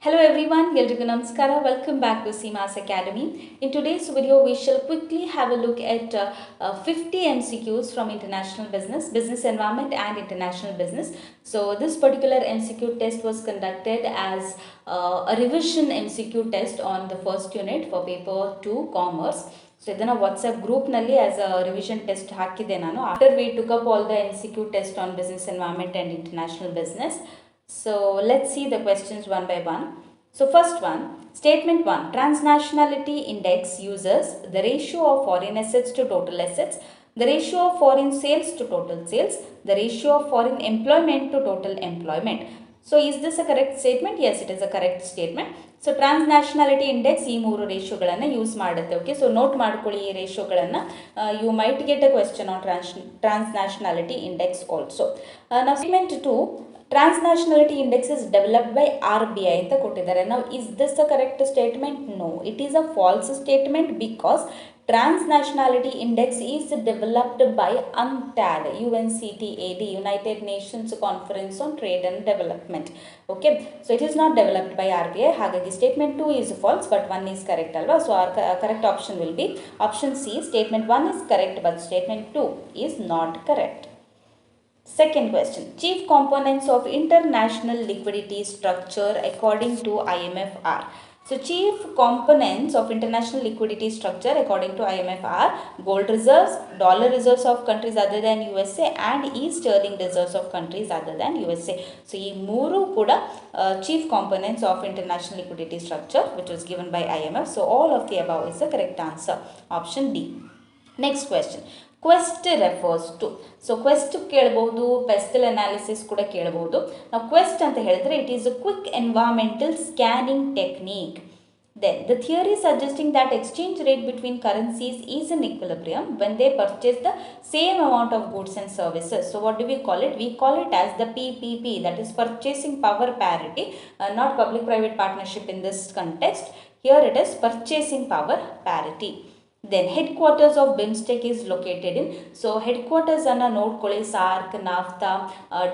Hello everyone, ಎಲ್ರಿಗೂ ನಮಸ್ಕಾರ. Welcome back to SEEMA'S Academy. In today's video, we shall quickly have a look at 50 MCQs from international business, business environment and international business. So this particular MCQ test was conducted as a revision MCQ test on the first unit for paper 2 commerce. So ಇದನ್ನು WhatsApp ಗ್ರೂಪ್ನಲ್ಲಿ as a revision test ಹಾಕಿದೆ ನಾನು. After we took up all the MCQ test on business environment and international business. So let's see the questions one by one. So first one, statement 1, transnationality index uses the ratio of foreign assets to total assets, the ratio of foreign sales to total sales, the ratio of foreign employment to total employment. So is this a correct statement? Yes, it is a correct statement. So transnationality index ಈ ಮೂರು ರೇಷಿಯೋಗಳನ್ನು use ಮಾಡುತ್ತೆ. Okay, so note ಮಾಡ್ಕೊಳ್ಳಿ ಈ ರೇಷಿಯೋಗಳನ್ನು. You might get a question on transnationality index also. Now statement 2, transnationality index is developed by RBI ಅಂತ ಕೊಟ್ಟಿದ್ದಾರೆ. Now is this a correct statement? No, it is a false statement because transnationality index is developed by UNCTAD, UNCTAD, United Nations Conference on Trade and Development. Okay, so it is not developed by RBI. ಹಾಗಾಗಿ statement 2 is false but 1 is correct alva. So our correct option will be option C. Statement 1 is correct but statement 2 is not correct. Second question, chief components of international liquidity structure according to IMF are. So chief components of international liquidity structure according to IMF are gold reserves, dollar reserves of countries other than USA and sterling reserves of countries other than USA. So ಈ ಮೂರು ಕೂಡ chief components of international liquidity structure which was given by IMF. So all of the above is the correct answer. Option D. Next question. Quest refers to. So quest ಕೇಳಬಹುದು, PESTLE analysis ಕೂಡ ಕೇಳಬಹುದು. ನಾವು quest ಅಂತ ಹೇಳಿದ್ರೆ it is a quick environmental scanning technique. Then the theory suggesting that exchange rate between currencies is in equilibrium when they purchase the same amount of goods and services. So what do we call it? We call it as the PPP, that is purchasing power parity, not public private partnership in this context. Here it is purchasing power parity. Then headquarters of BIMSTEC is located in. So headquarters ಅನ್ನು ನೋಡ್ಕೊಳ್ಳಿ, SAARC, NAFTA,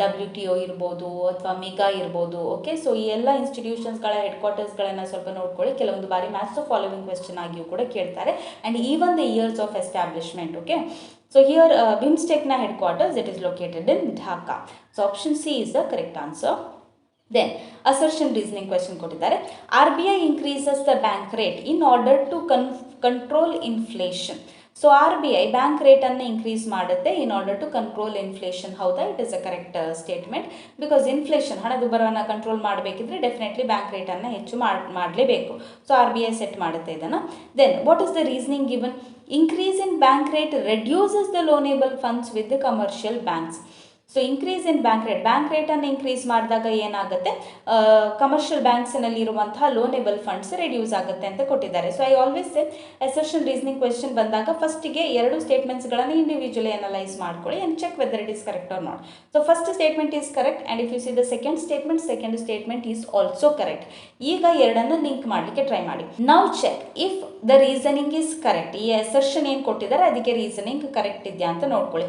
WTO ಇರ್ಬೋದು ಅಥವಾ mega ಇರ್ಬೋದು. Okay, so ಈ ಎಲ್ಲ ಇನ್ಸ್ಟಿಟ್ಯೂಷನ್ಸ್ಗಳ ಹೆಡ್ಕ್ವಾರ್ಟರ್ಸ್ಗಳನ್ನು ಸ್ವಲ್ಪ ನೋಡ್ಕೊಳ್ಳಿ. ಕೆಲವೊಂದು ಬಾರಿ ಮ್ಯಾಥ್ಸ್ ಆಫ್ ಫಾಲೋವಿಂಗ್ ಕ್ವೆಶ್ಚನ್ ಆಗಿಯೂ ಕೂಡ ಕೇಳ್ತಾರೆ and even the years of establishment. Okay, so here BIMSTECನ headquarters it is located in Dhaka. So option C is the correct answer. Then assertion reasoning question ಕೊಟ್ಟಿದ್ದಾರೆ. RBI increases the bank rate in order to control inflation. So RBI bank ರೇಟನ್ನು increase ಮಾಡುತ್ತೆ in order to control inflation. ಹೌದಾ? It is a correct statement because inflation ಹಣದುಬ್ಬರವನ್ನು control ಮಾಡಬೇಕಿದ್ರೆ definitely bank ರೇಟನ್ನು ಹೆಚ್ಚು ಮಾಡಲೇಬೇಕು. So RBI set ಮಾಡುತ್ತೆ ಇದನ್ನು. Then what is the reasoning given? Increase in bank rate reduces the loanable funds with the commercial banks. So increase in bank ರೇಟನ್ನು increase ಮಾಡಿದಾಗ ಏನಾಗುತ್ತೆ? ಕಮರ್ಷಿಯಲ್ ಬ್ಯಾಂಕ್ಸ್ನಲ್ಲಿ ಇರುವಂತಹ ಲೋನೇಬಲ್ ಫಂಡ್ಸ್ ರೆಡ್ಯೂಸ್ ಆಗುತ್ತೆ ಅಂತ ಕೊಟ್ಟಿದ್ದಾರೆ. So I always say assertion reasoning question ಬಂದಾಗ ಫಸ್ಟಿಗೆ ಎರಡು ಸ್ಟೇಟ್ಮೆಂಟ್ಸ್ಗಳನ್ನು ಇಂಡಿವಿಜುವಲಿ ಅನಲೈಸ್ ಮಾಡ್ಕೊಳ್ಳಿ and check whether it is correct or not. So first statement is correct and if you see the second statement is also correct. ಈಗ ಎರಡನ್ನು link ಮಾಡಲಿಕ್ಕೆ try ಮಾಡಿ. Now check if the reasoning is correct. ಈ assertion ಏನು ಕೊಟ್ಟಿದ್ದಾರೆ ಅದಕ್ಕೆ reasoning correct ಇದೆಯಾ ಅಂತ ನೋಡ್ಕೊಳ್ಳಿ.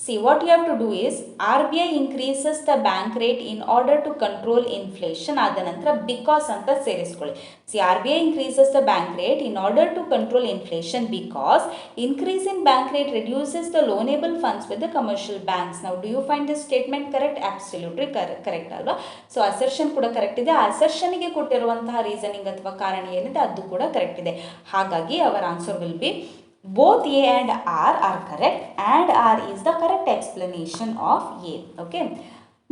See, what you have to do is RBI increases the bank rate in order to control inflation. ಆದ ನಂತರ because ಅಂತ ಸೇರಿಸ್ಕೊಳ್ಳಿ. See, RBI increases the bank rate in order to control inflation because increase in bank rate reduces the loanable funds with the commercial banks. Now, do you find this statement correct? Absolutely correct ಅಲ್ವಾ? So assertion ಕೂಡ correct ಇದೆ. ಆ ಅಸರ್ಷನ್ಗೆ ಕೊಟ್ಟಿರುವಂತಹ reasoning ಅಥವಾ ಕಾರಣ ಏನಿದೆ ಅದು ಕೂಡ ಕರೆಕ್ಟ್ ಇದೆ. ಹಾಗಾಗಿ our answer will be both A and R are correct and R is the correct explanation of A. Okay.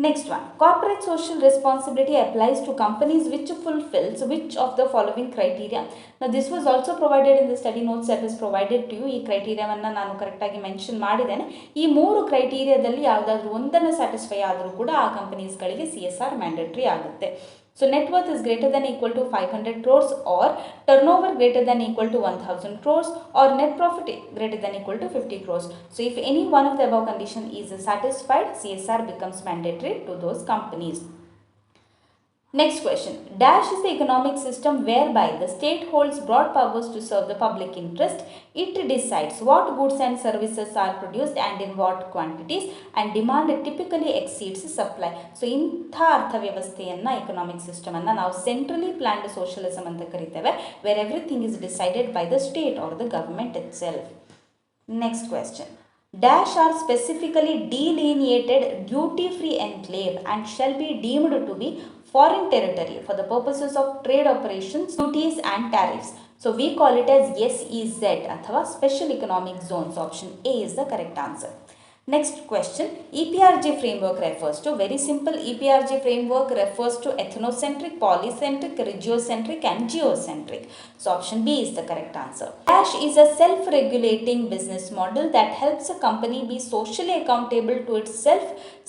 Next one, corporate social responsibility applies to companies which fulfills which of the following criteria. Now this was also provided in the study notes that is provided to you. ಈ ಕ್ರೈಟೀರಿಯಾವನ್ನು ನಾನು ಕರೆಕ್ಟಾಗಿ mention ಮಾಡಿದ್ದೇನೆ. ಈ ಮೂರು ಕ್ರೈಟೀರಿಯಾದಲ್ಲಿ ಯಾವುದಾದ್ರೂ ಒಂದನ್ನು satisfy ಆದರೂ ಕೂಡ ಆ ಕಂಪನೀಸ್ಗಳಿಗೆ CSR ಮ್ಯಾಂಡೇಟ್ರಿ ಆಗುತ್ತೆ. So net worth is greater than equal to 500 crores or turnover greater than equal to 1000 crores or net profit greater than equal to 50 crores. So if any one of the above condition is satisfied, CSR becomes mandatory to those companies. Next question. Dash is the economic system whereby the state holds broad powers to serve the public interest. It decides what goods and services are produced and in what quantities, and demand typically exceeds supply. So ಇಂಥ ಅರ್ಥವ್ಯವಸ್ಥೆಯನ್ನು economic system ಅನ್ನು ನಾವು centrally planned socialism ಅಂತ ಕರಿತೇವೆ, where everything is decided by the state or the government itself. Next question. Dash are specifically delineated duty-free enclave and shall be deemed to be foreign territory for the purposes of trade operations, duties and tariffs. So we call it as SEZ athava Special Economic Zones. Option A is the correct answer. Next question. EPRG framework refers to, very simple, EPRG framework refers to ethnocentric, polycentric, regiocentric and geocentric. So option B is the correct answer. Dash is a self-regulating business model that helps a company be socially accountable to its self,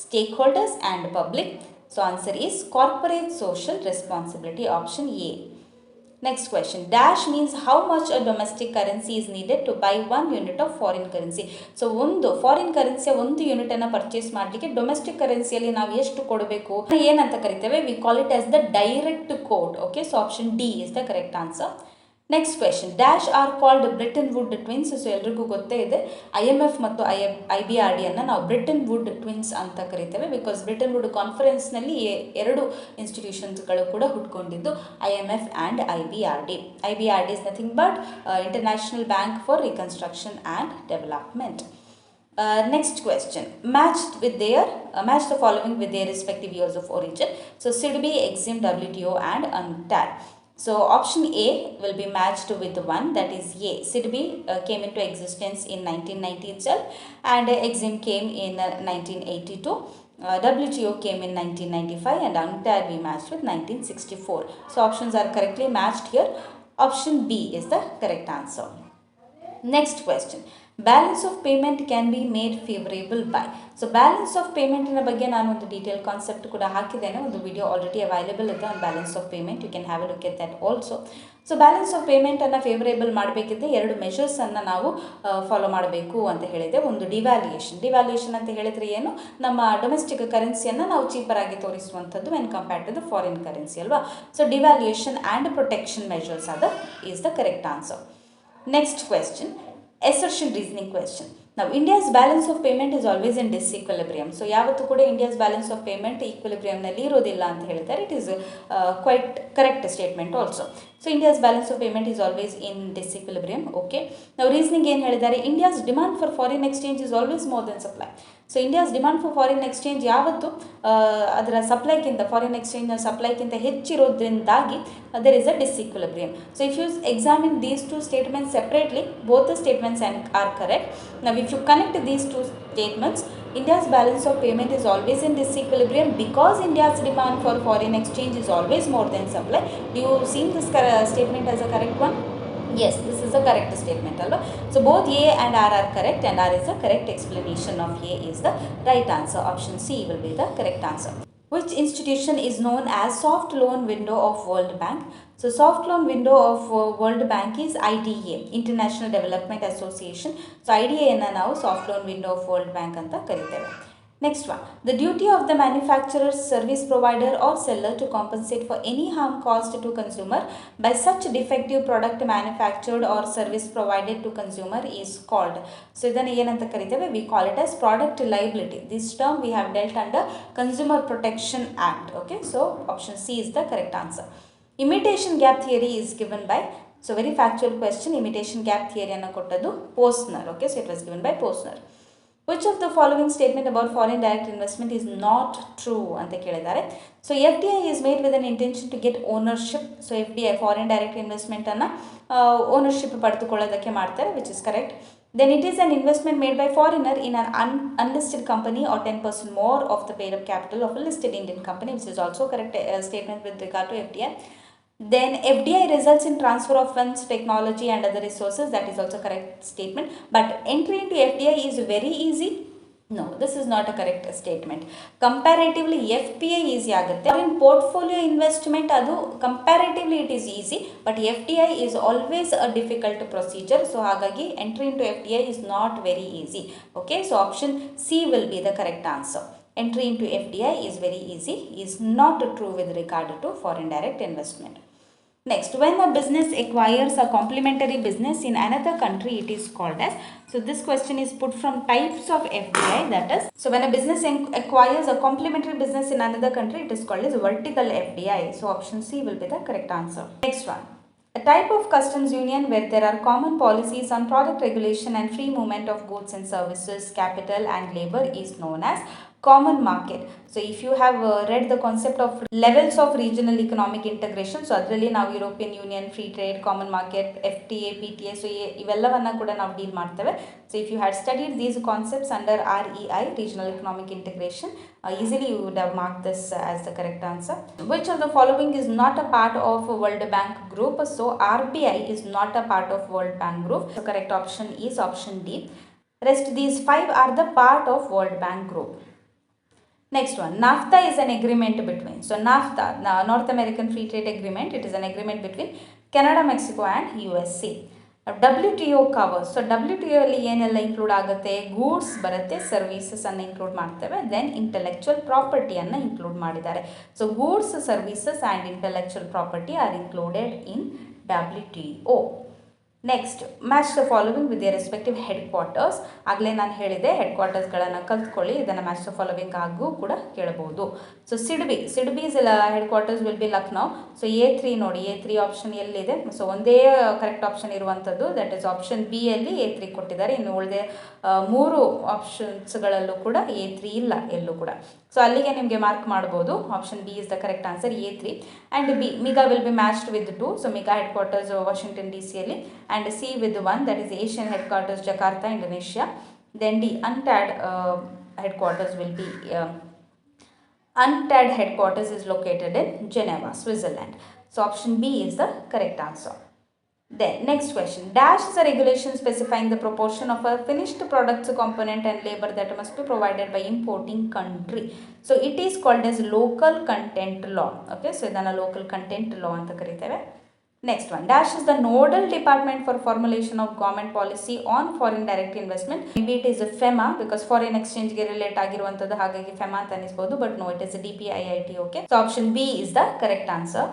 stakeholders and public. So answer is corporate social responsibility. Option A. Next question. Dash means how much a domestic currency is needed to buy 1 unit of foreign currency. So ಒಂದು foreign ಕರೆನ್ಸಿಯ ಒಂದು unit ಅನ್ನು purchase ಮಾಡಲಿಕ್ಕೆ domestic ಕರೆನ್ಸಿಯಲ್ಲಿ ನಾವು ಎಷ್ಟು ಕೊಡಬೇಕು ಏನಂತ ಕರಿತೇವೆ? We call it as the direct code. Okay, so option D is the correct answer. Next question. Dash are called Bretton Woods twins. So ಎಲ್ರಿಗೂ ಗೊತ್ತೇ ಇದೆ, IMF ಮತ್ತು IBRD ಅನ್ನು ನಾವು ಬ್ರಿಟನ್ ವುಡ್ ಟ್ವಿನ್ಸ್ ಅಂತ ಕರಿತೇವೆ, ಬಿಕಾಸ್ ಬ್ರಿಟನ್ ವುಡ್ ಕಾನ್ಫರೆನ್ಸ್ನಲ್ಲಿ ಎರಡು ಇನ್ಸ್ಟಿಟ್ಯೂಷನ್ಸ್ಗಳು ಕೂಡ ಹುಟ್ಕೊಂಡಿದ್ದು, IMF and IBRD. IBRD is nothing but international bank for reconstruction and development. Next question. Match the following with their respective years of origin. So SIDB, EXIM, WTO and UNCTAD. So option A will be matched with 1, that is A. SIDB came into existence in 1990 itself, and EXIM came in 1982. WTO came in 1995 and UNCTAD we matched with 1964. So options are correctly matched here. Option B is the correct answer. Next question. Balance of payment can be made favorable by. So balance of payment in ಬಗ್ಗೆ ನಾನು ಒಂದು detail concept ಕೂಡ ಹಾಕಿದ್ದೇನೆ, ಒಂದು video already available ಇದೆ on balance of payment. You can have a look at that also. So balance of ಪೇಮೆಂಟನ್ನು favourable ಮಾಡಬೇಕಿದ್ರೆ ಎರಡು ಮೆಷರ್ಸನ್ನು ನಾವು ಫಾಲೋ ಮಾಡಬೇಕು ಅಂತ ಹೇಳಿದೆ. ಒಂದು ಡಿವ್ಯಾಲ್ಯೂಯೇಷನ್ ಅಂತ ಹೇಳಿದರೆ ಏನು, ನಮ್ಮ ಡೊಮೆಸ್ಟಿಕ್ ಕರೆನ್ಸಿಯನ್ನು ನಾವು ಚೀಪರಾಗಿ ತೋರಿಸುವಂಥದ್ದು when compared to the foreign currency ಅಲ್ವಾ. So devaluation and protection measures is the correct answer. Next question. Assertion reasoning question. Now India's balance of payment is always in disequilibrium. So ಯಾವತ್ತೂ ಕೂಡ India's balance of payment ಈಕ್ವಿಲಿಬ್ರಿಯಂನಲ್ಲಿ ಇರೋದಿಲ್ಲ ಅಂತ ಹೇಳ್ತಾರೆ. It is quite correct statement also. So India's balance of payment is always in disequilibrium. Okay, ನಾವು reasoning ಏನು ಹೇಳಿದ್ದಾರೆ, India's demand for foreign exchange is always more than supply. So India's demand for foreign exchange ಯಾವತ್ತು ಅದರ ಸಪ್ಲೈಗಿಂತ, foreign ಎಕ್ಸ್ಚೇಂಜ್ನ ಸಪ್ಲೈಗಿಂತ ಹೆಚ್ಚಿರೋದ್ರಿಂದಾಗಿ there is a disequilibrium. So if you examine these two statements separately, both the statements are correct. Now if you connect these two statements, India's balance of payment is always in disequilibrium because India's demand for foreign exchange is always more than supply. Do you see this statement as a correct one? Yes, this is the correct statement. So both A and R are correct, and R is the correct explanation of A is the right answer. Option C will be the correct answer. Which institution is known as soft loan window of World Bank? So soft loan window of World Bank is IDA, International Development Association. So IDA enna ನಾವು soft loan window of World Bank ಅಂತ ಕರೀತೇವೆ. Next one. The duty of the manufacturer, service provider or seller to compensate for any harm caused to consumer by such defective product manufactured or service provided to consumer is called. So ಇದನ್ನು ಏನಂತ ಕರೀತೇವೆ? We call it as product liability. This term we have dealt under Consumer Protection Act. Okay, so option C is the correct answer. Imitation gap theory is given by, so very factual question, imitation gap theory ಅನ್ನು ಕೊಟ್ಟದ್ದು Posner. Okay, so it was given by Posner. Which of the following statement about foreign direct investment is not true ಅಂತ ಕೇಳಿದ್ದಾರೆ. So FDI is made with an intention to get ownership. So FDI foreign direct investment ಅನ್ನು ownership ಪಡೆದುಕೊಳ್ಳೋದಕ್ಕೆ ಮಾಡ್ತಾರೆ, which is correct. Then it is an investment made by foreigner in an unlisted company or 10% more of the paid up capital of a listed Indian company, which is also correct statement with regard to FDI. Then FDI results in transfer of funds, technology and other resources. That is also correct statement. But entry into FDI is very easy. No, this is not a correct statement. Comparatively FPI easy ಆಗುತ್ತೆ. In portfolio investment ಅದು comparatively it is easy, but FDI is always a difficult procedure. So ಹಾಗಾಗಿ entry into FDI is not very easy. Okay, so option C will be the correct answer. entry into FDI is very easy, is not true with regard to foreign direct investment. Next, when a business acquires a complementary business in another country, it is called as, so this question is put from types of FDI, that is, so when a business acquires a complementary business in another country, it is called as vertical FDI. So option C will be the correct answer. Next one. A type of customs union where there are common policies on product regulation and free movement of goods and services, capital and labor is known as common market. So if you have read the concept of levels of regional economic integration, so ಅದರಲ್ಲಿ ನಾವು European union, free trade, common market, FTA, PTA, so ಇವೆಲ್ಲವನ್ನು ಕೂಡ ನಾವು deal ಮಾಡ್ತೇವೆ. So if you had studied these concepts under REI, regional economic integration, easily you would have marked this as the correct answer. Which of the following is not a part of World Bank group? So RBI is not a part of World Bank group. So correct option is option D. Rest these 5 are the part of World Bank group. Next one, NAFTA is an agreement between, so NAFTA, North American Free Trade Agreement, it is an agreement between Canada, Mexico and USA. WTO covers, so WTO ಅಲ್ಲಿ ಏನೆಲ್ಲ include ಆಗುತ್ತೆ, goods ಬರುತ್ತೆ, services ಅನ್ನು include ಮಾಡ್ತೇವೆ, then intellectual ಪ್ರಾಪರ್ಟಿಯನ್ನು include ಮಾಡಿದ್ದಾರೆ. So goods, services and intellectual property are included in WTO. Next, match the following with their respective headquarters. ಆಗಲೇ ನಾನು ಹೇಳಿದೆ ಹೆಡ್ ಕ್ವಾರ್ಟರ್ಸ್ಗಳನ್ನು ಕಲ್ತ್ಕೊಳ್ಳಿ, ಇದನ್ನು ಮ್ಯಾಚ್ ದ ಫಾಲೋವಿಂಗ್ ಆಗೂ ಕೂಡ ಕೇಳಬಹುದು. So SIDBI's headquarters will be Lucknow. So A3 ನೋಡಿ, A3 option ಎಲ್ಲಿದೆ? So ಒಂದೇ ಕರೆಕ್ಟ್ ಆಪ್ಷನ್ ಇರುವಂಥದ್ದು, ದಟ್ ಈಸ್ ಆಪ್ಷನ್ ಬಿ ಅಲ್ಲಿ A3 ಕೊಟ್ಟಿದ್ದಾರೆ. ಇನ್ನು ಉಳಿದ 3 ಆಪ್ಷನ್ಸ್ಗಳಲ್ಲೂ ಕೂಡ A3 ಇಲ್ಲ ಎಲ್ಲೂ ಕೂಡ. ಸೊ ಅಲ್ಲಿಗೆ ನಿಮಗೆ ಮಾರ್ಕ್ ಮಾಡ್ಬೋದು. Option B is the correct answer, A3. And B, Miga will be matched with 2. So Miga head quarters Washington DC ಅಲ್ಲಿ, and C with 1, that is Asian headquarters Jakarta, Indonesia. Then D, UNCTAD headquarters will be UNCTAD headquarters is located in Geneva, Switzerland. So option B is the correct answer. Then next question, dash is a regulation specifying the proportion of a finished products component and labor that must be provided by importing country. So it is called as local content law. Okay, so ಇದನ್ನು local content law ಅಂತ ಕರೀತೇವೆ. Next one, dash is the nodal department for formulation of government policy on foreign direct investment. Maybe it is a FEMA because foreign exchange ಗೆ relate ಆಗಿರುವಂಥದ್ದು, ಹಾಗಾಗಿ FEMA ಅಂತ ಅನಿಸ್ಬೋದು, but no, it is DPIIT. Okay, so option B is the correct answer.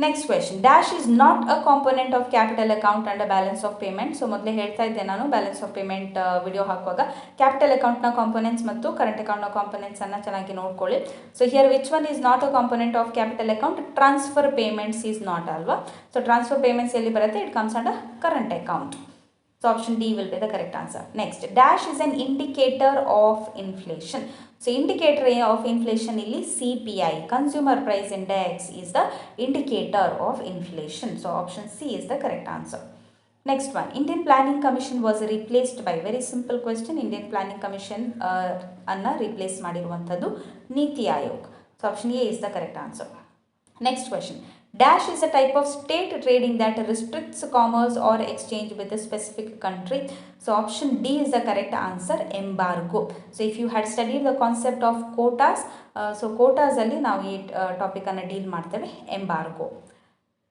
Next question, dash is not a component of capital account and balance of payment. So ಮೊದಲೇ ಹೇಳ್ತಾ ಇದ್ದೆ ನಾನು balance of payment video ಹಾಕುವಾಗ capital ಅಕೌಂಟ್ನ components ಮತ್ತು current ಅಕೌಂಟ್ನ ಕಾಂಪೊನೆಂಟ್ಸನ್ನು ಚೆನ್ನಾಗಿ ನೋಡ್ಕೊಳ್ಳಿ. So here which one is not a component of capital account? Transfer payments is not ಅಲ್ವಾ. ಸೊ ಟ್ರಾನ್ಸ್ಫರ್ ಪೇಮೆಂಟ್ಸ್ ಎಲ್ಲಿ ಬರುತ್ತೆ? It comes under current account. So option D will be the correct answer. Next, dash is an indicator of inflation. So indicator of inflation ಇಲ್ಲಿ CPI, Consumer Price Index, is the indicator of inflation. So option C is the correct answer. Next one, Indian Planning Commission was replaced by, very simple question, Indian Planning Commission ಅನ್ನು replace ಮಾಡಿರುವಂಥದ್ದು ನೀತಿ Aayog. So option A is the correct answer. Next question, dash is a type of state trading that restricts commerce or exchange with a specific country. So option D is the correct answer, embargo. So if you had studied the concept of quotas, so quotas alli ನಾವು ಈ topic ಅನ್ನು deal ಮಾಡ್ತೇವೆ, embargo.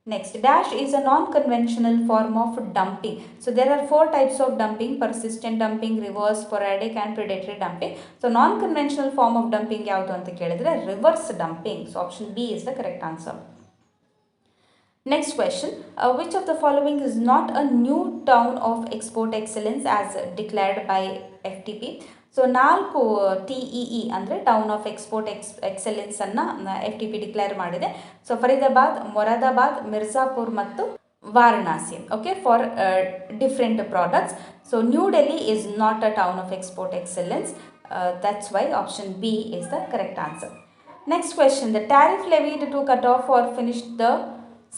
Next, dash is a non-conventional form of dumping. So there are 4 types of dumping: persistent dumping, reverse, sporadic and predatory dumping. So non-conventional form of dumping ಯಾವುದು ಅಂತ ಕೇಳಿದ್ರೆ reverse dumping. So option B is the correct answer. Next question, which of the following is not a new town of export excellence as declared by FTP? So 4 TEE ಅಂದರೆ town of export excellence ಅನ್ನು FTP declare ಮಾಡಿದೆ. So Faridabad, Moradabad, Mirzapur ಮತ್ತು Varanasi. Okay, for different products. So new Delhi is not a town of export excellence. That's why option B is the correct answer. Next question, the tariff levied to cut off or finish the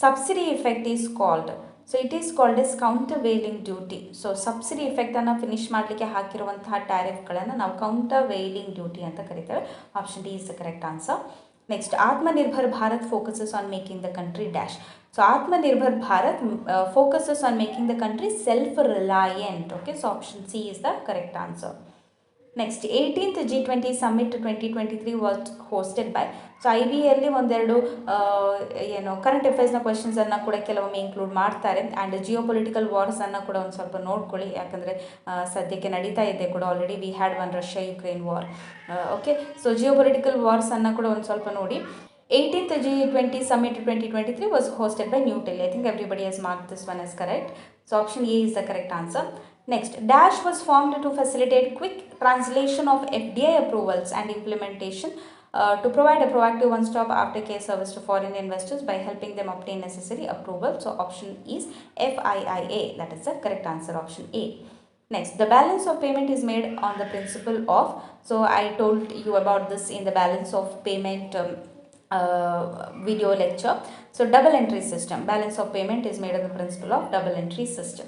subsidy effect is called. So it is called as countervailing duty. So subsidy ಎಫೆಕ್ಟನ್ನು finish ಮಾಡಲಿಕ್ಕೆ ಹಾಕಿರುವಂತಹ ಟ್ಯಾರಿಫ್ಗಳನ್ನು ನಾವು countervailing duty ಅಂತ ಕರಿತೇವೆ. Option D is the correct answer. Next, Atmanirbhar Bharat focuses on making the country dash. So Atmanirbhar Bharat focuses on making the country self reliant. Okay, so option C is the correct answer. Next 18th G20 summit 2023 was hosted by. So I be ಎಲ್ಲಿ ಒಂದೆರಡು current ಅಫೇರ್ಸ್ನ ಕ್ವೆಶನ್ಸನ್ನು ಕೂಡ ಕೆಲವೊಮ್ಮೆ include ಮಾಡ್ತಾರೆ. And Jio political ವಾರ್ಸನ್ನು ಕೂಡ ಒಂದು ಸ್ವಲ್ಪ ನೋಡ್ಕೊಳ್ಳಿ, ಯಾಕಂದರೆ ಸದ್ಯಕ್ಕೆ ನಡೀತಾ ಇದೆ ಕೂಡ. Already we had one Russia Ukraine war. Okay, so geopolitical ವಾರ್ಸನ್ನು ಕೂಡ ಒಂದು ಸ್ವಲ್ಪ ನೋಡಿ. 18th G20 Summit 2023 was hosted by New Delhi. I think everybody has marked this one as correct. So option A is the correct answer. Next, Dash was formed to facilitate quick translation of FDI approvals and implementation to provide a proactive one-stop aftercare service to foreign investors by helping them obtain necessary approval. So option is FIIA. That is the correct answer, option A. Next, the balance of payment is made on the principle of, so I told you about this in the balance of payment video lecture. So double entry system, balance of payment is made on the principle of double entry system.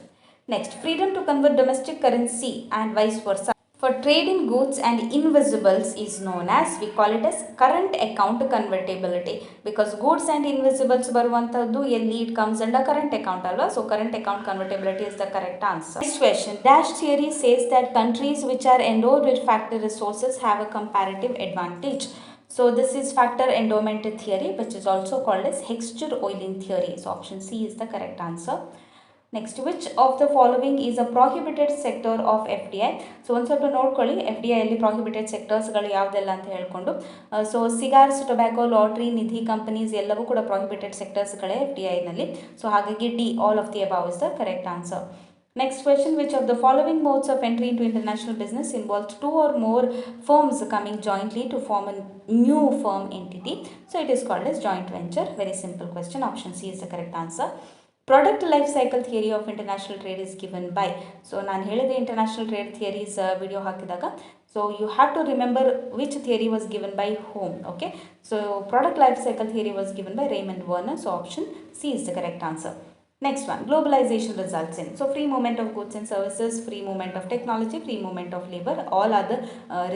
Next, freedom to convert domestic currency and vice versa for trade in goods and invisibles is known as, we call it as current account convertibility, because goods and invisibles baruvanthaddu elli it comes under current account alva. So current account convertibility is the correct answer. Next question, Dash theory says that countries which are endowed with factor resources have a comparative advantage. So this is factor endowment theory, which is also called as Hexter Oiling theory. So option C is the correct answer. Next, which of the following is a prohibited sector of FDI? So ಒಂದು ಸ್ವಲ್ಪ ನೋಡ್ಕೊಳ್ಳಿ, F D ಐಯಲ್ಲಿ prohibited ಸೆಕ್ಟರ್ಸ್ಗಳು ಯಾವುದೆಲ್ಲ ಅಂತ ಹೇಳ್ಕೊಂಡು. So ಸಿಗಾರ್ಸ್, tobacco, lottery, ನಿಧಿ companies ಎಲ್ಲವೂ ಕೂಡ prohibited ಸೆಕ್ಟರ್ಸ್ಗಳೇ F D ಐನಲ್ಲಿ. So ಹಾಗಾಗಿ D, all of the above is the correct answer. Next question, which of the following modes of entry into international business involves two or more firms coming jointly to form a new firm entity? So it is called as joint venture. Very simple question. Option C is the correct answer. Product life cycle theory of international trade is given by. So ನಾನು ಹೇಳಿದೆ international trade theories video ಹಾಕಿದಾಗ. So you have to remember which theory was given by whom. Okay, so product life cycle theory was given by Raymond Werner. So option C is the correct answer. Next one, globalization results in. So free movement of goods and services, free movement of technology, free movement of labor, all are the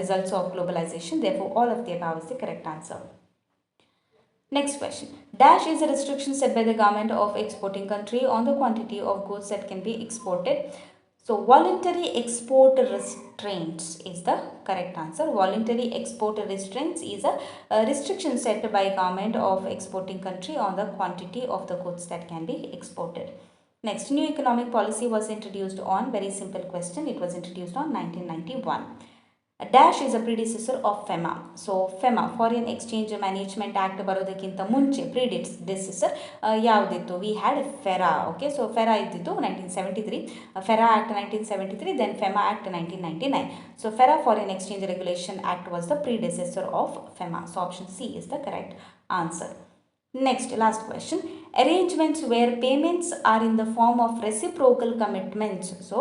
results of globalization. Therefore, all of the above is the correct answer. Next question, Dash is a restriction set by the government of exporting country on the quantity of goods that can be exported. So voluntary export restraints is the correct answer. Voluntary export restraints is a restriction set by government of exporting country on the quantity of the goods that can be exported. Next, new economic policy was introduced on, very simple question, it was introduced on 1991. Dash is a predecessor of FEMA. So FEMA, Foreign Exchange Management Act ಬರೋದಕ್ಕಿಂತ ಮುಂಚೆ predecessor ಯಾವುದಿತ್ತು? We had FERA. Okay, so FERA ಇದ್ದಿದ್ದು 1973, FERA Act 1973, then FEMA Act 1999. So FERA, Foreign Exchange Regulation Act, was the predecessor of FEMA. So option C is the correct answer. Next, last question, arrangements where payments are in the form of reciprocal commitments. So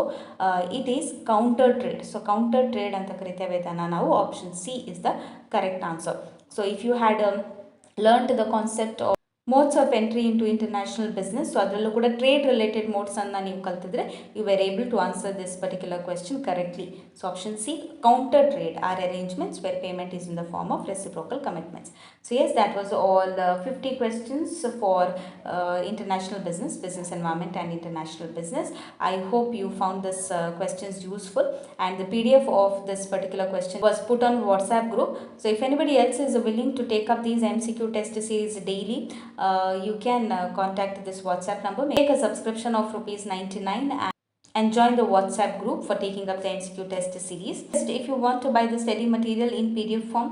it is counter trade. So counter trade anta kariteve idana ನಾವು. Option C is the correct answer. So if you had learned the concept of modes of entry into international business, so ಅದರಲ್ಲೂ ಕೂಡ trade related modes ಅನ್ನು ನೀವು ಕಲ್ತಿದ್ರೆ you were able to answer this particular question correctly. So option C, counter trade are arrangements where payment is in the form of reciprocal commitments. So yes, that was all 50 questions for international business, business environment and international business. I hope you found this questions useful, and the PDF of this particular question was put on WhatsApp group. So if anybody else is willing to take up these MCQ test series daily, you can contact this WhatsApp number. Make a subscription of ₹99 and join the WhatsApp group for taking up the MCQ test series. If you want to buy the study material in PDF form,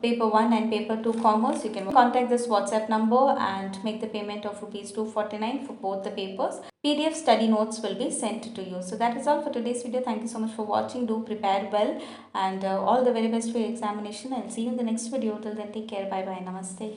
paper 1 and paper 2 commerce, you can contact this WhatsApp number and make the payment of ₹249 for both the papers. PDF study notes will be sent to you. So that is all for today's video. Thank you so much for watching. Do prepare well, and all the very best for your examination. I'll see you in the next video. Till then, take care. Bye bye. Namaste.